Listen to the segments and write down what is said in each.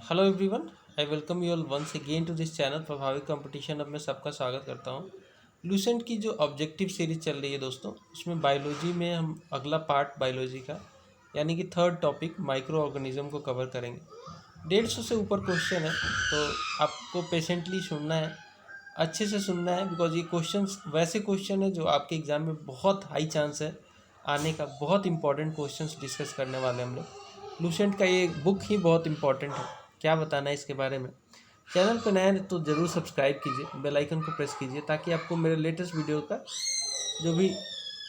Hello everyone, I welcome you all once again to this channel प्रभावित competition. अब मैं सबका स्वागत करता हूँ। लूसेंट की जो ऑब्जेक्टिव सीरीज चल रही है दोस्तों, उसमें बायोलॉजी में हम अगला पार्ट बायोलॉजी का यानी कि थर्ड टॉपिक माइक्रो ऑर्गेनिज्म को कवर करेंगे। 150 से ऊपर क्वेश्चन है, तो आपको पेशेंटली सुनना है, अच्छे से सुनना है, बिकॉज ये क्वेश्चंस वैसे क्वेश्चन है जो आपके एग्ज़ाम में बहुत हाई चांस है आने का। बहुत इंपॉर्टेंट क्वेश्चंस डिस्कस करने वाले हम लोग। लूसेंट का ये बुक ही बहुत इंपॉर्टेंट है। क्या बताना है इसके बारे में। चैनल पर नए हैं तो ज़रूर सब्सक्राइब कीजिए, बेल आइकन को प्रेस कीजिए ताकि आपको मेरे लेटेस्ट वीडियो का जो भी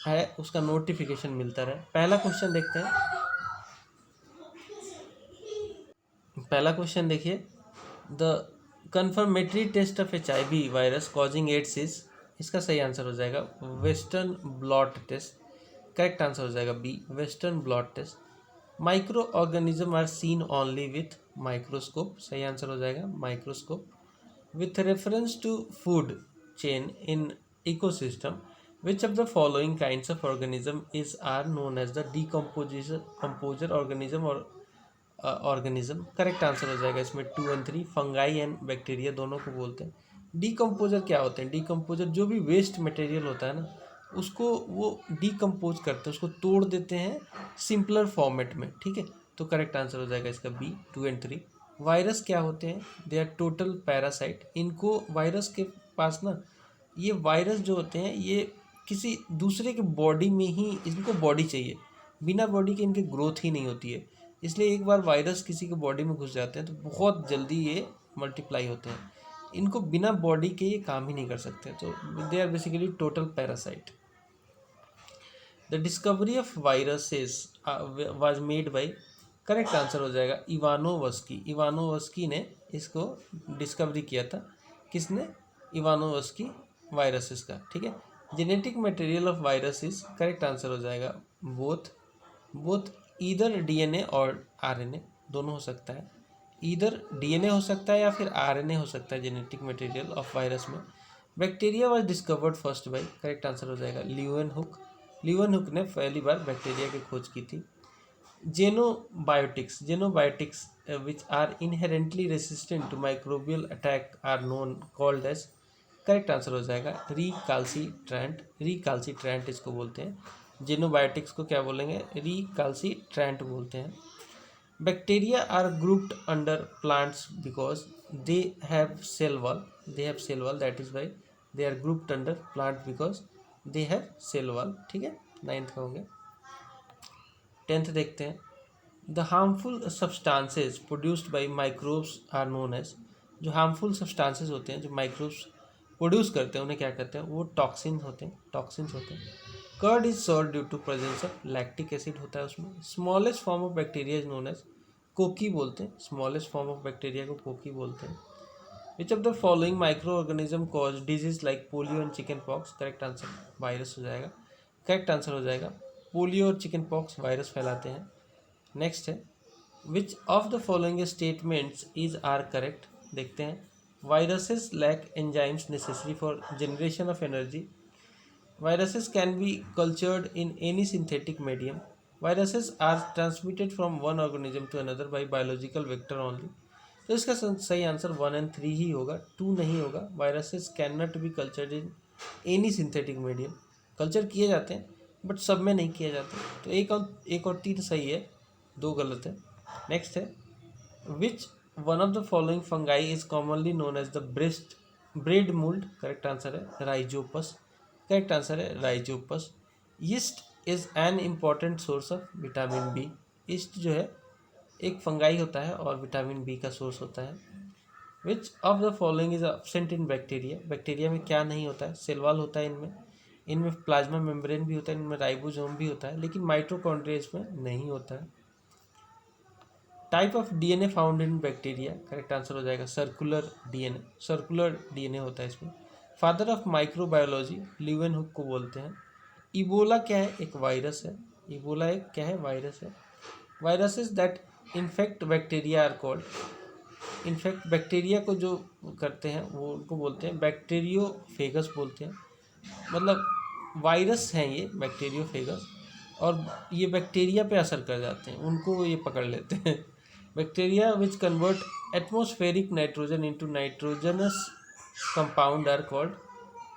है उसका नोटिफिकेशन मिलता रहे। पहला क्वेश्चन देखते हैं। पहला क्वेश्चन देखिए, the confirmatory test of HIV virus causing AIDS is, इसका सही आंसर हो जाएगा western blot test. Correct answer हो जाएगा B, western blot test. Microorganism are seen only with microscope, सही आंसर हो जाएगा microscope. With reference to food chain in ecosystem which of the following kinds of organism is are known as the decomposer organism और organism. Correct answer हो जाएगा इसमें 2 और 3, fungi and bacteria दोनों को बोलते हैं। डीकम्पोजर क्या होते हैं? डीकम्पोजर जो भी वेस्ट मटेरियल होता है ना, उसको वो डीकम्पोज करते हैं, उसको तोड़ देते हैं सिंपलर फॉर्मेट में। ठीक है, तो करेक्ट आंसर हो जाएगा इसका बी, 2 और 3। वायरस क्या होते हैं? They are total parasite. इनको वायरस के पास ना, ये वायरस जो होते हैं ये किसी दूसरे के बॉडी में ही, इनको बॉडी चाहिए, बिना बॉडी के इनकी ग्रोथ ही नहीं होती है। इसलिए एक बार वायरस किसी के बॉडी में घुस जाते हैं तो बहुत जल्दी ये मल्टीप्लाई होते हैं। इनको बिना बॉडी के ये काम ही नहीं कर सकते, तो they are basically total parasite. The discovery of viruses was made by, correct answer हो जाएगा इवानोवस्की। इवानोवस्की ने इसको डिस्कवरी किया था। किसने? इवानोवस्की, वायरसेस का। ठीक है, genetic material of virus is, correct answer हो जाएगा बोथ। बोथ ईदर DNA और RNA, दोनों हो सकता है। ईदर DNA हो सकता है या फिर RNA हो सकता है जेनेटिक मटेरियल ऑफ वायरस में। Bacteria was discovered first by, correct answer हो जाएगा ल्यूवेनहुक। ल्यूवेनहुक ने पहली बार बैक्टीरिया की खोज की थी। जेनोबायोटिक्स which are inherently resistant to microbial attack are known called as, correct answer हो जाएगा रिकाल्सिट्रेंट। रिकाल्सिट्रेंट इसको बोलते हैं। जेनोबायोटिक्स को क्या बोलेंगे? रिकाल्सिट्रेंट बोलते हैं। Bacteria are grouped under plants because they have cell wall. They have cell wall, that is why they are grouped under plant because they have cell wall. ठीक है, 9th का हो गया। 10th देखते हैं। The harmful substances produced by microbes are known as, जो harmful substances होते हैं जो माइक्रोब्स प्रोड्यूस करते हैं उन्हें क्या कहते हैं? वो टॉक्सिन होते हैं, टॉक्सिन्स होते हैं। Curd is sour due to presence of lactic acid होता है उसमें। Smallest form of bacteria is known as, cocci बोलते हैं। स्मॉलेस्ट फॉर्म ऑफ बैक्टीरिया को कोकी बोलते हैं। Which of the following micro organism cause disease like polio and chicken pox, correct answer virus हो जाएगा। करेक्ट आंसर हो जाएगा पोलियो और चिकन पॉक्स वायरस फैलाते हैं। नेक्स्ट है, which of the following statements is are correct. देखते हैं। Viruses lack enzymes necessary for generation of energy. Viruses can be cultured in any synthetic medium. Viruses are transmitted from one organism to another by biological vector only. तो इसका सही answer 1 और 3 ही होगा, 2 नहीं होगा। Viruses can not be cultured in any synthetic medium. Culture किए जाते हैं बट सब में नहीं किए जाते। तो एक और 3 सही है, 2 गलत है। नेक्स्ट है, which one of the following fungi is commonly known as the bread mould. Correct answer है राइजोपस। करेक्ट आंसर है Rhizopus. Yeast is an important source of vitamin B. Yeast जो है एक फंगाई होता है और विटामिन बी का source होता है। Which of the following is absent in bacteria. Bacteria में क्या नहीं होता है? सेल वॉल होता है इनमें, इनमें प्लाज्मा मेम्ब्रेन भी होता है, इनमें राइबोसोम भी होता है, लेकिन माइटोकॉन्ड्रिया इसमें नहीं होता है। Type of DNA found in bacteria, correct answer हो जाएगा सर्कुलर DNA। सर्कुलर DNA होता है इसमें। फादर ऑफ माइक्रोबायोलॉजी ल्यूवेनहुक को बोलते हैं। इबोला क्या है? एक वायरस है। इबोला एक क्या है? वायरस है। Viruses that infect bacteria are called, infect bacteria को जो करते हैं वो उनको बोलते हैं बैक्टीरियोफेगस बोलते हैं। मतलब वायरस हैं ये बैक्टीरियोफेगस, और ये बैक्टीरिया पे असर कर जाते हैं, उनको ये पकड़ लेते हैं। Bacteria which convert atmospheric nitrogen into nitrogenous compound are called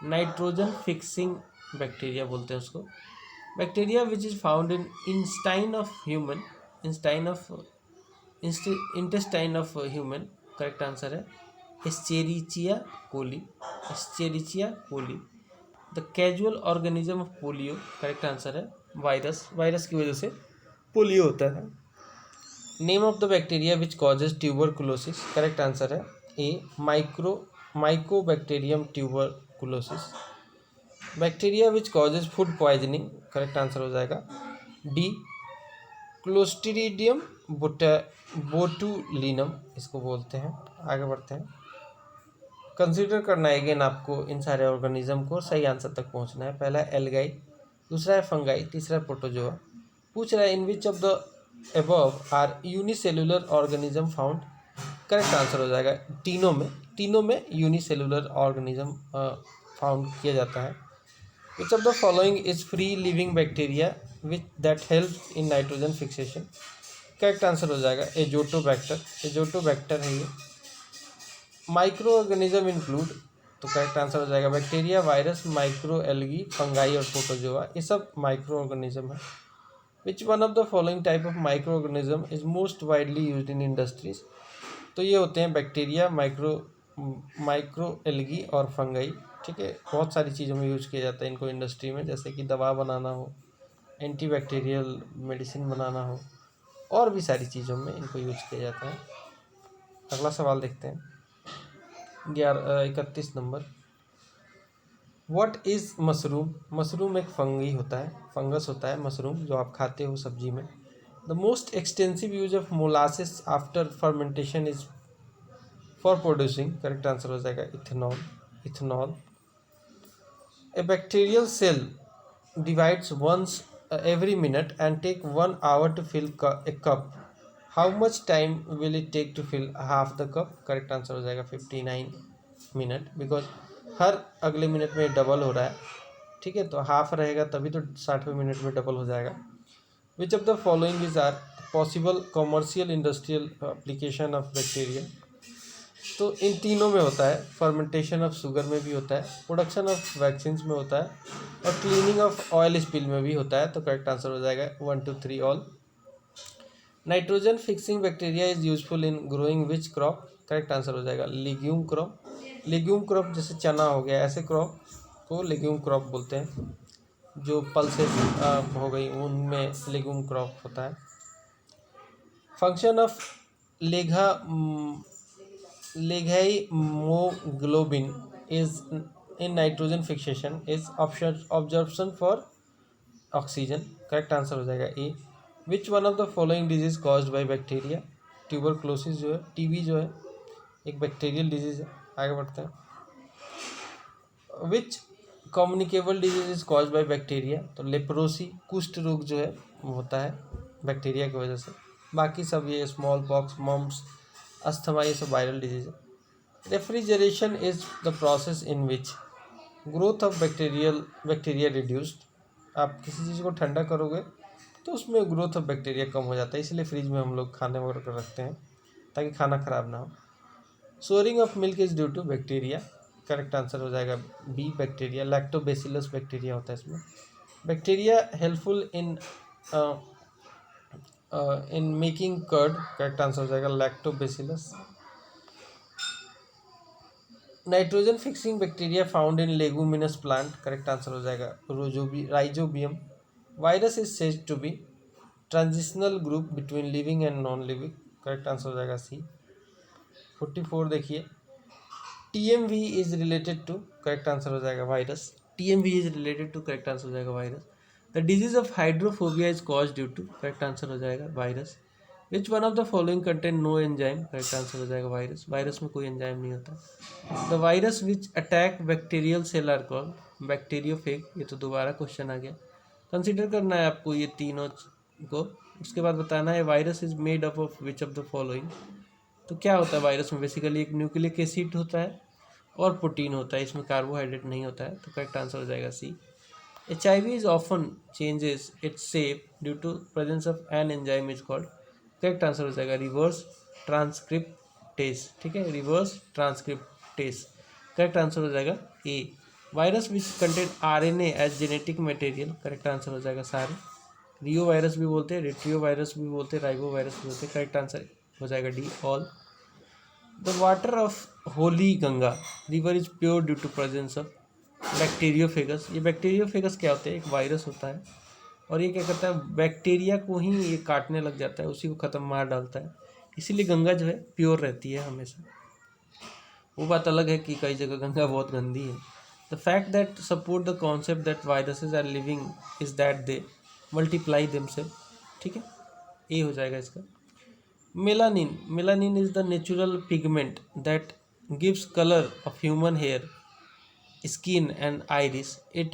nitrogen fixing bacteria बोलते हैं उसको। Bacteria which is found in intestine of human intestine of human, correct answer है Escherichia coli. Escherichia coli. The casual organism of polio, correct answer है virus. Virus की वजह से polio होता है। Name of the bacteria which causes tuberculosis, correct answer है A mycobacterium tuberculosis. Bacteria which causes food poisoning, correct answer हो जाएगा D clostridium botulinum, इसको बोलते हैं। आगे बढ़ते हैं। कंसीडर करना है अगेन आपको इन सारे ऑर्गेनिज्म को, सही आंसर तक पहुंचना है। पहला है एल्गाई, दूसरा है फंगाई, तीसरा है प्रोटोजोआ। पूछ रहा है in which of the above are unicellular organism found, correct answer हो जाएगा तीनों में यूनिसेलुलर ऑर्गेनिज्म फाउंड किया जाता है। Which of the following is free living bacteria which that help in nitrogen fixation, correct answer हो जाएगा एजोटोबैक्टर है ये। माइक्रो ऑर्गेनिज्म इंक्लूड, तो करेक्ट आंसर हो जाएगा bacteria, virus, micro algae, fungi और प्रोटोजोआ, ये सब माइक्रो ऑर्गेनिज्म है। Which one of the following type of micro organism is most widely used in industries, तो ये होते हैं बैक्टीरिया, माइक्रो एल्गी और फंगाई। ठीक है, बहुत सारी चीज़ों में यूज किया जाता है इनको इंडस्ट्री में, जैसे कि दवा बनाना हो, एंटीबैक्टीरियल मेडिसिन बनाना हो, और भी सारी चीज़ों में इनको यूज किया जाता है। अगला सवाल देखते हैं 31 number. What is mushroom? Mushroom एक फंगी होता है, फंगस होता है मशरूम, जो आप खाते हो सब्जी में। The most extensive use of molasses after fermentation is for producing, correct answer हो जाएगा ethanol. A bacterial cell divides once every minute and take 1 hour to fill a cup. How much time will it take to fill half the cup? Correct answer हो जाएगा 59 minute, because हर अगले minute में double हो रहा है। ठीक है, तो हाफ रहेगा तभी तो 60वें मिनट में डबल हो जाएगा। Which of the following is are possible commercial industrial application of bacteria, तो इन तीनों में होता है। फर्मेंटेशन ऑफ शुगर में भी होता है, प्रोडक्शन ऑफ वैक्सीन में होता है, और क्लीनिंग ऑफ ऑयल स्पिल में भी होता है। तो करेक्ट आंसर हो जाएगा 1 2 3 all. Nitrogen fixing bacteria is useful in growing which crop, correct answer हो जाएगा लेग्यूम क्रॉप। लेग्यूम क्रॉप जैसे चना हो गया, ऐसे क्रॉप को लेग्यूम क्रॉप बोलते हैं। जो पल्सेस हो गई उनमें लेग्यूम क्रॉप होता है। Function of leghemoglobin is in nitrogen fixation is absorption for oxygen, correct answer हो जाएगा A. Which one of the following disease caused by bacteria? Tuberculosis जो है, टीबी जो है एक बैक्टीरियल डिजीज है। आगे बढ़ते हैं। Which communicable disease is caused by bacteria? तो लेप्रोसी, कुष्ठ रोग जो है वो होता है बैक्टीरिया की वजह से। बाकी सब ये स्मॉल पॉक्स, मम्स, अस्थमा, ये सब वायरल डिजीज है। Refrigeration is the process in which growth of bacteria reduced, आप किसी चीज़ को ठंडा करोगे तो उसमें ग्रोथ ऑफ बैक्टीरिया कम हो जाता है, इसलिए फ्रिज में हम लोग खाने वगैरह रखते हैं ताकि खाना ख़राब ना हो। Souring of milk is due to bacteria, correct answer हो जाएगा बी बैक्टीरिया। लैक्टोबैसिलस बैक्टीरिया होता है इसमें। Bacteria helpful in making curd, correct answer हो जाएगा Lactobacillus. Nitrogen fixing bacteria found in leguminous plant, correct answer हो जाएगा Rhizobium. Virus is said to be transitional group between living and non living, correct answer हो जाएगा C. 44 देखिए। TMV is related to, correct answer हो जाएगा virus. TMV is related to, correct answer हो जाएगा virus. The disease of hydrophobia is cause due to, correct answer हो जाएगा virus. Which one of the following contain no enzyme, correct answer हो जाएगा virus. Virus में कोई enzyme नहीं होता। The virus which attack bacterial cell are called bacteriophage, ये तो दोबारा क्वेश्चन आ गया। कंसिडर करना है आपको ये तीनों को, उसके बाद बताना है virus is made up of which of the following. तो क्या होता है वायरस में? बेसिकली एक न्यूक्लिक एसिड होता है और प्रोटीन होता है, इसमें कार्बोहाइड्रेट नहीं होता है। तो करेक्ट आंसर हो जाएगा सी। HIV is often changes its shape due to presence of an enzyme is called correct answer हो जाएगा रिवर्स ट्रांसक्रिप्टेस, ठीक है, रिवर्स ट्रांसक्रिप्टेस, करेक्ट आंसर हो जाएगा A. Virus which contain RNA as genetic material, correct answer हो जाएगा सारे। रियो virus भी बोलते हैं, रेट्रियो वायरस भी बोलते हैं, राइबो वायरस भी बोलते हैं, करेक्ट आंसर हो जाएगा D all. The water of holy Ganga river is pure due to presence of bacteriophages. ये बैक्टीरियोफेगस क्या होते हैं, एक वायरस होता है और ये क्या करता है, बैक्टीरिया को ही ये काटने लग जाता है, उसी को ख़त्म मार डालता है, इसीलिए गंगा जो है प्योर रहती है हमेशा। वो बात अलग है कि कई जगह गंगा बहुत गंदी है। The fact that support the concept that viruses are living is that they multiply themselves, ठीक है, ये हो जाएगा इसका। Melanin, melanin is the natural pigment that gives colour of human hair, skin and iris. It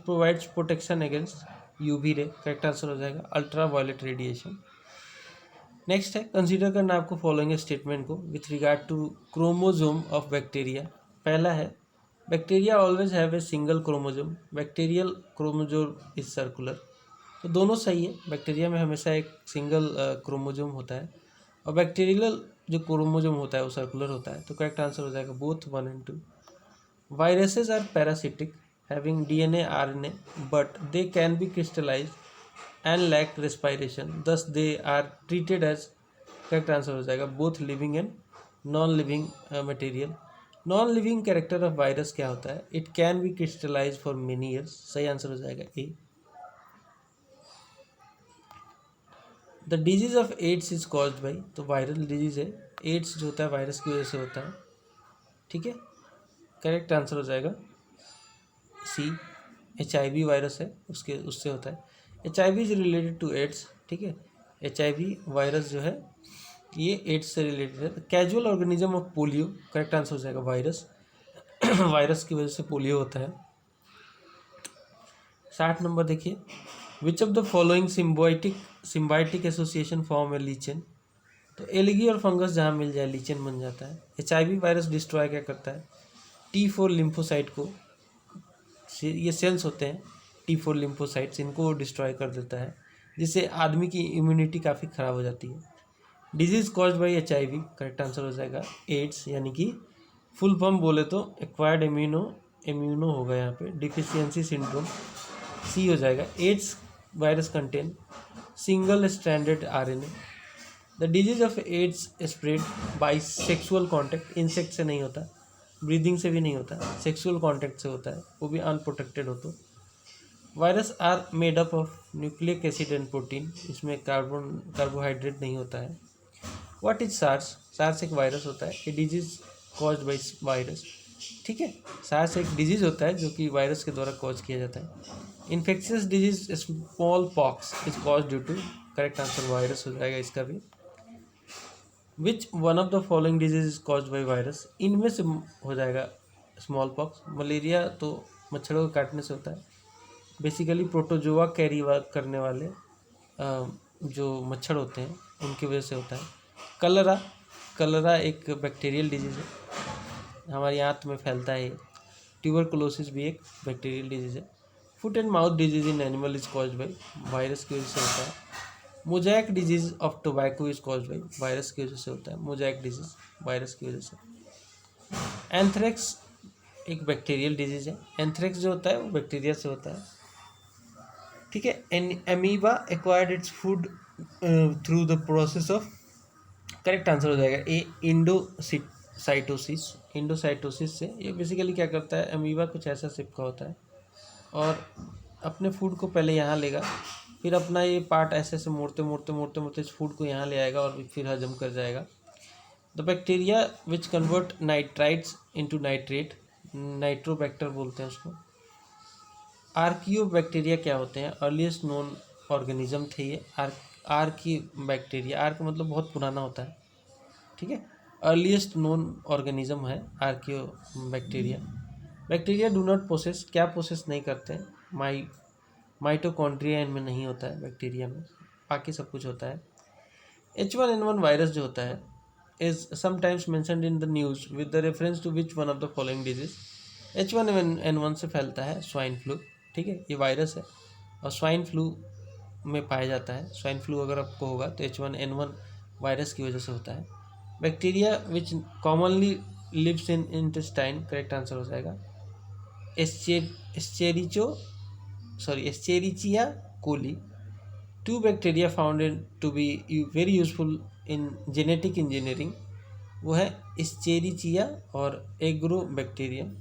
provides protection against UV ray, correct answer हो जाएगा ultraviolet radiation. Next है consider करना आपको फॉलोइंग स्टेटमेंट को with regard to chromosome of bacteria. पहला है bacteria always have a single chromosome, bacterial chromosome is circular. तो दोनों सही है, बैक्टीरिया में हमेशा एक सिंगल क्रोमोजोम होता है और बैक्टीरियल जो क्रोमोजोम होता है वो सर्कुलर होता है, तो करेक्ट आंसर हो जाएगा both 1 and 2। Viruses are parasitic having DNA RNA but they can be crystallized and lack respiration, thus they are treated as, correct answer हो जाएगा both living and non living material। Non living character of virus क्या होता है, it can be crystallize for many years, सही answer हो जाएगा A. The disease of AIDS is caused by, तो viral disease है, एड्स जो होता है वायरस की वजह से होता है, ठीक है, करेक्ट आंसर हो जाएगा सी। HIV वायरस है उससे होता है। HIV is related to AIDS, ठीक है, HIV वायरस जो है ये एड्स से रिलेटेड है। Casual organism of polio, correct answer हो जाएगा वायरस वायरस की वजह से पोलियो होता है। 60 नंबर देखिए, विच of the following symbiotic association form A lichen. तो एलगी और फंगस जहाँ मिल जाए लीचेन बन जाता है। HIV वायरस डिस्ट्रॉय क्या करता है, T4 लिम्फोसाइट को, ये सेल्स होते हैं T4 लिम्फोसाइट्स, इनको डिस्ट्रॉय कर देता है, जिससे आदमी की इम्यूनिटी काफ़ी ख़राब हो जाती है। Disease caused by HIV, correct answer हो जाएगा एड्स, यानी कि फुल फॉर्म बोले तो एक्वायर्ड इम्यूनो होगा यहाँ पे, डिफिशियंसी सिंड्रोम, सी हो जाएगा। AIDS virus contain single stranded RNA। The disease of AIDS spread by sexual contact, insect से नहीं होता, ब्रीदिंग से भी नहीं होता, सेक्सुअल कॉन्टैक्ट से होता है, वो भी अनप्रोटेक्टेड हो तो। Virus are made up of nucleic acid and protein, इसमें कार्बोहाइड्रेट नहीं होता है। व्हाट इज सार्स, सार्स एक वायरस होता है, a disease caused by virus, ठीक है, सार्स एक डिजीज होता है जो कि वायरस के द्वारा कॉज किया जाता है। Infectious disease smallpox is cause due to, correct answer virus हो जाएगा इसका भी। Which one of the following disease is caused by virus, इनमें से हो जाएगा स्मॉल पॉक्स। मलेरिया तो मच्छरों को काटने से होता है, बेसिकली प्रोटोजोआ कैरी करने वाले जो मच्छर होते हैं उनकी वजह से होता है। कलरा एक बैक्टीरियल डिजीज़ है, हमारी आंत में फैलता है। ट्यूबरकुलोसिस भी एक बैक्टीरियल डिजीज़ है। Foot and mouth disease in animal is caused by, virus की वजह से होता है। Mosaic disease of tobacco is caused by, virus की वजह से होता है, मोजैक डिजीज़ वायरस की वजह से। एंथ्रेक्स एक बैक्टीरियल डिजीज़ है, एंथ्रेक्स जो होता है वो बैक्टीरिया से होता है, ठीक है। Amoeba acquired its food through the process of, correct answer हो जाएगा ए इंडोसाइटोसिस से। ये बेसिकली क्या करता है, अमीबा कुछ ऐसा सिप का होता है और अपने फूड को पहले यहाँ लेगा, फिर अपना ये पार्ट ऐसे ऐसे मोड़ते इस फूड को यहाँ ले आएगा और फिर हजम कर जाएगा। The bacteria which convert nitrites into nitrate, Nitrobacter बोलते हैं उसको। आर्कियो बैक्टीरिया क्या होते हैं, अर्लीस्ट नोन ऑर्गेनिज्म थे ये। आर्की बैक्टीरिया, आर्क मतलब बहुत पुराना होता है, ठीक है, अर्लीस्ट नोन ऑर्गेनिज्म है archaebacteria. Bacteria do not possess, क्या पोसेस नहीं करते हैं, माइटोकॉन्ड्रिया इनमें नहीं होता है बैक्टीरिया में, बाकी सब कुछ होता है। H1N1 वायरस जो होता है is sometimes mentioned in the news with the reference to which one of the following disease. H1N1 से फैलता है स्वाइन फ्लू, ठीक है, ये वायरस है और स्वाइन फ्लू में पाया जाता है। स्वाइन फ्लू अगर आपको होगा तो H1N1 वायरस की वजह से होता है। Bacteria which commonly lives in intestine, correct answer हो जाएगा Escherichia coli. Two bacteria founded to be very useful in genetic engineering, वो है एस्चेरिचिया और Agrobacterium.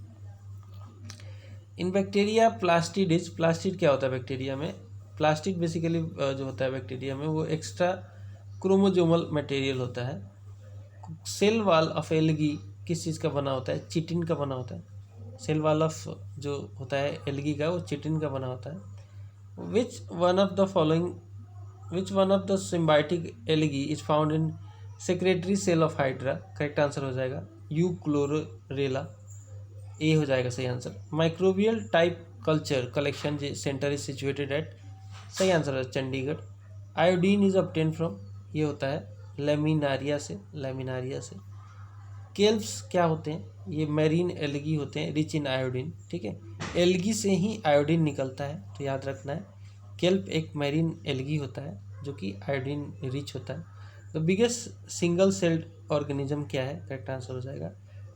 In bacteria plastids, plastid क्या होता है बैक्टीरिया में? प्लास्टिड बेसिकली जो होता है बैक्टीरिया में वो एक्स्ट्रा क्रोमोजोमल मटेरियल होता है। सेल वॉल ऑफ एल्गी किस चीज़ का बना होता है? चिटिन का बना होता है। सेल वॉल ऑफ जो होता है एल्गी का वो चिटिन का बना होता है। Which one of the symbiotic algae is found in secretory cell of Hydra, correct answer हो जाएगा यूक्लोरेला, ए हो जाएगा सही answer. Microbial type culture collection centre is situated at, सही आंसर है Chandigarh. Iodine is obtain from, ये होता है लेमिनारिया से, केल्प्स क्या होते हैं? ये मैरीन एल्गी होते हैं रिच इन आयोडीन, ठीक है। एल्गी से ही आयोडीन निकलता है तो याद रखना है। केल्प एक मैरीन एल्गी होता है जो कि आयोडीन रिच होता है। The biggest single celled organism क्या है? करेक्ट आंसर हो जाएगा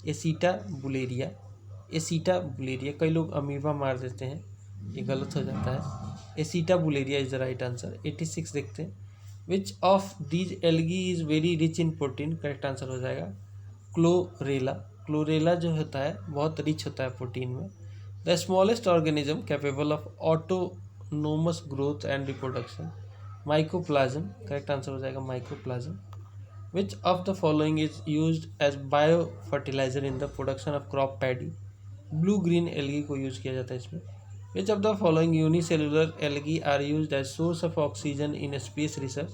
एसिटा बुलेरिया, कई लोग अमीबा मार देते हैं, ये गलत हो जाता है। Acetabularia is the right answer. 86 देखते हैं। Which of these algae is very rich in protein, correct answer हो जाएगा क्लोरेला जो होता है बहुत रिच होता है प्रोटीन में। The smallest organism capable of autonomous growth and reproduction, mycoplasm, correct answer हो जाएगा mycoplasm. Which of the following is used as biofertiliser in the production of crop paddy, blue green algae को use किया जाता है इसमें। Which of the following unicellular algae are used as source of oxygen in space research,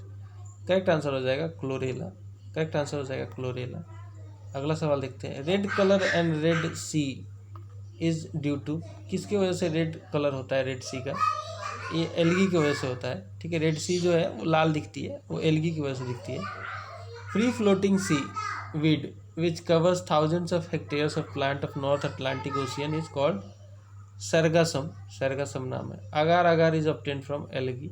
correct answer हो जाएगा chlorella. अगला सवाल देखते हैं। Red colour and red Sea is due to, किसकी वजह से रेड कलर होता है रेड सी का? ये एल्गी की वजह से होता है, ठीक है। रेड सी जो है वो लाल दिखती है, वो एल्गी की वजह से दिखती है। Free floating seaweed which covers thousands of hectares of plant of North Atlantic Ocean is called Sargassum नाम है। Agar is obtain from algae.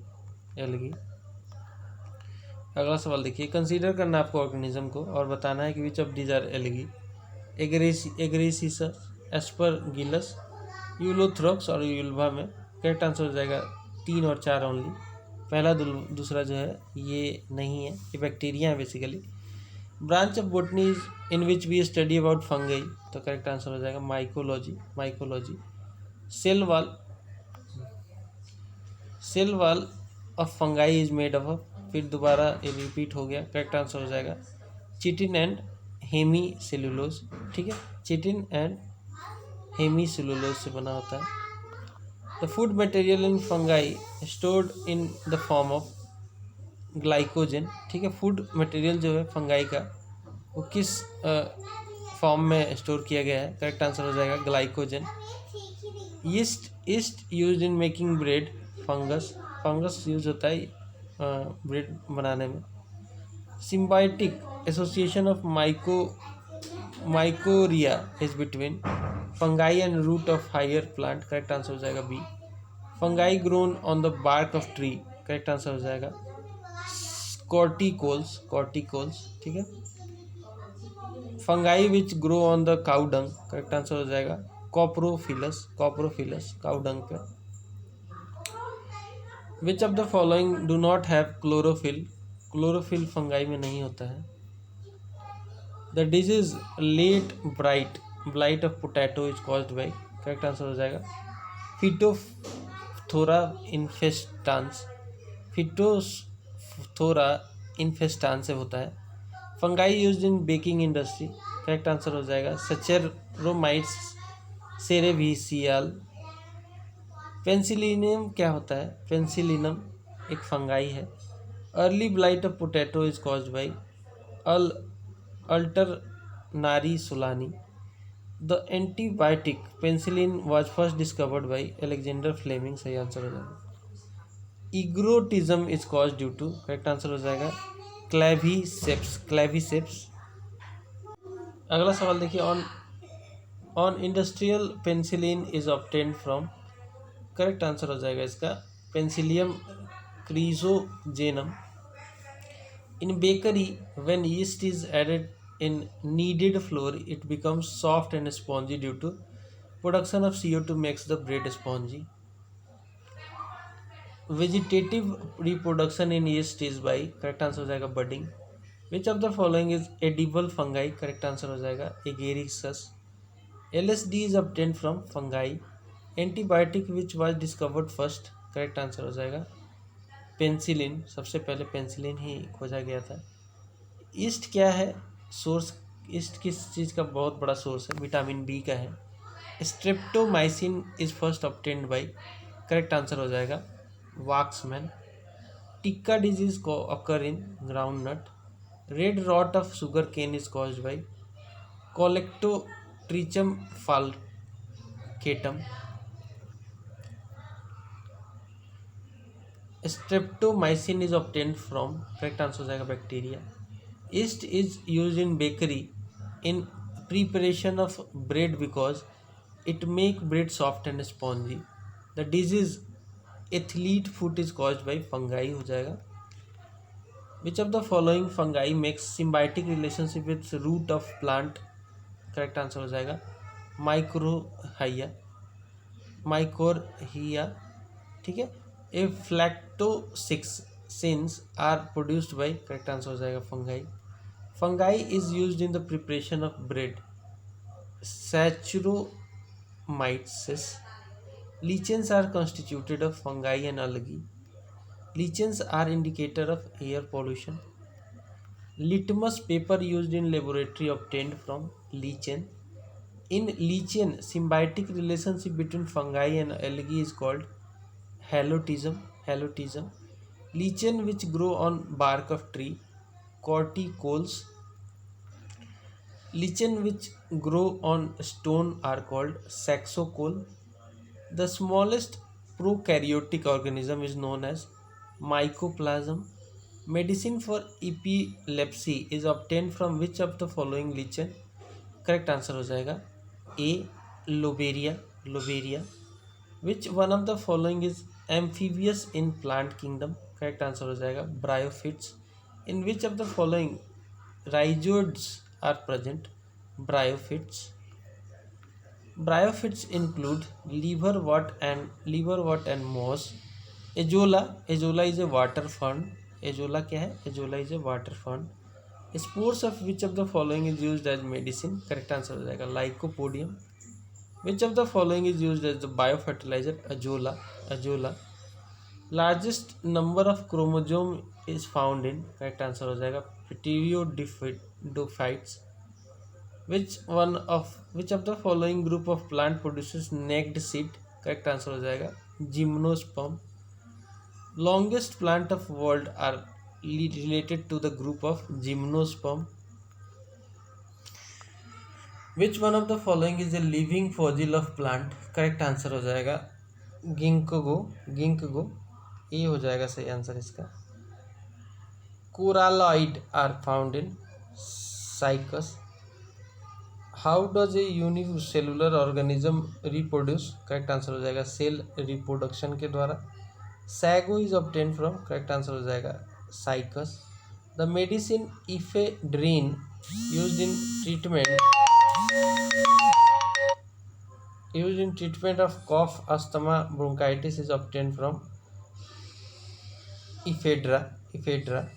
अगला सवाल देखिए। कंसीडर करना है आपको ऑर्गेनिज्म को और बताना है कि which of these are algae. Agaricus, aspergillus, ulothrix और यूल्वा में, करेक्ट आंसर हो जाएगा 3 और 4 ओनली। पहला दूसरा जो है ये नहीं है, ये बैक्टीरिया है basically. Branch of botany in which we study about fungi, तो करेक्ट आंसर हो जाएगा mycology. Cell wall of fungi is made of, फिर दोबारा ये रिपीट हो गया, करेक्ट आंसर हो जाएगा चिटिन एंड हेमी सेलुलोज, ठीक है। चिटिन एंड हेमी सेलुलोज से बना होता है। The food material in fungi stored in the form of glycogen, ठीक है। फूड मटेरियल जो है फंगाई का वो किस फॉर्म में स्टोर किया गया है? करेक्ट आंसर हो जाएगा glycogen. Yeast used in making bread, fungus use होता है ब्रेड बनाने में। Symbiotic association of mycorrhiza is between fungi and root of higher plant, correct answer हो जाएगा B. Fungi grown on the bark of tree, correct answer हो जाएगा corticolous, ठीक है। Fungi which grow on the cow dung, correct answer हो जाएगा coprophilous cow dung पे। Which of the following do not have chlorophyll fungi में नहीं होता है। The disease late blight of potato is caused by, correct answer हो जाएगा Phytophthora infestans से होता है। Fungi used in baking industry, correct answer हो जाएगा सचेरोमाइट्स सेरेविसियाल। पेंसिलिनियम क्या होता है? पेंसिलिनम एक फंगाई है। Early blight of potato is caused by alternaria solani. The antibiotic penicillin was first discovered by Alexander Fleming, सही आंसर हो जाएगा। Ergotism is caused due to, correct answer हो जाएगा क्लेविसेप्स। अगला सवाल देखिए। On industrial penicillin is obtained from, correct answer हो जाएगा इसका penicillium chrysogenum. In bakery, when yeast is added in kneaded flour, it becomes soft and spongy due to production of CO2 makes the bread spongy. Vegetative reproduction in yeast is by, correct answer हो जाएगा budding. Which of the following is edible fungi, correct answer हो जाएगा agaricus. LSD is obtained from fungi. Antibiotic which was discovered first, correct answer हो जाएगा penicillin. सबसे पहले penicillin ही खोजा गया था. ईस्ट क्या है सोर्स, ईस्ट किस चीज़ का बहुत बड़ा सोर्स है, विटामिन बी का है. Streptomycin is first obtained by, correct answer हो जाएगा वाक्समैन. टिक्का डिजीज को occur in groundnut. Red rot of sugarcane is caused by Colectotrichum falcatum. Streptomycin is obtained from, correct answer हो जाएगा bacteria. Yeast is used in bakery in preparation of bread because it make bread soft and spongy. The disease athlete foot is caused by fungi हो जाएगा. Which of the following fungi makes symbiotic relationship with root of plant, correct answer हो जाएगा mycorrhiza, mycorrhiza. ठीक है. Aflatoxins are produced by, correct answer हो जाएगा fungi. Fungi is used in the preparation of bread, saccharomyces. Lichens are constituted of fungi and algae. Lichens are indicator of air pollution. Litmus paper used in laboratory obtained from lichen. In lichen, symbiotic relationship between fungi and algae is called halotism. Halotism. Lichen which grow on bark of tree, corticols. Lichen which grow on stone are called saxocol. The smallest prokaryotic organism is known as mycoplasm. Medicine for epilepsy is obtained from which of the following lichen, correct answer हो जाएगा A lobaria. Lobaria. Which one of the following is amphibious in plant kingdom, correct answer हो जाएगा bryophytes. In which of the following rhizoids are present, bryophytes. Bryophytes include liverwort and moss. Azolla. Azolla is a water fern. Azolla क्या है? Azolla is a water fern. Spores of which of the following is used as medicine? Correct answer हो जाएगा Lycopodium. Which of the following is used as the biofertilizer? Azolla. Azolla. Largest number of chromosome is found in, correct answer हो जाएगा Pteridophytes. which of the following group of plant produces naked seed, correct answer हो जाएगा gymnosperm. Longest plant of world are related to the group of gymnosperm. Which one of the following is a living fossil of plant, correct answer हो जाएगा ginkgo. ginkgo ये हो जाएगा सही answer इसका. coralloid are found in cycas. How does a unicellular organism reproduce, correct answer हो जाएगा cell reproduction के द्वारा. Sago is obtain from, correct answer हो जाएगा cycas. The medicine ephedrine used in treatment of cough, asthma, bronchitis is obtain from ephedra. Ephedra.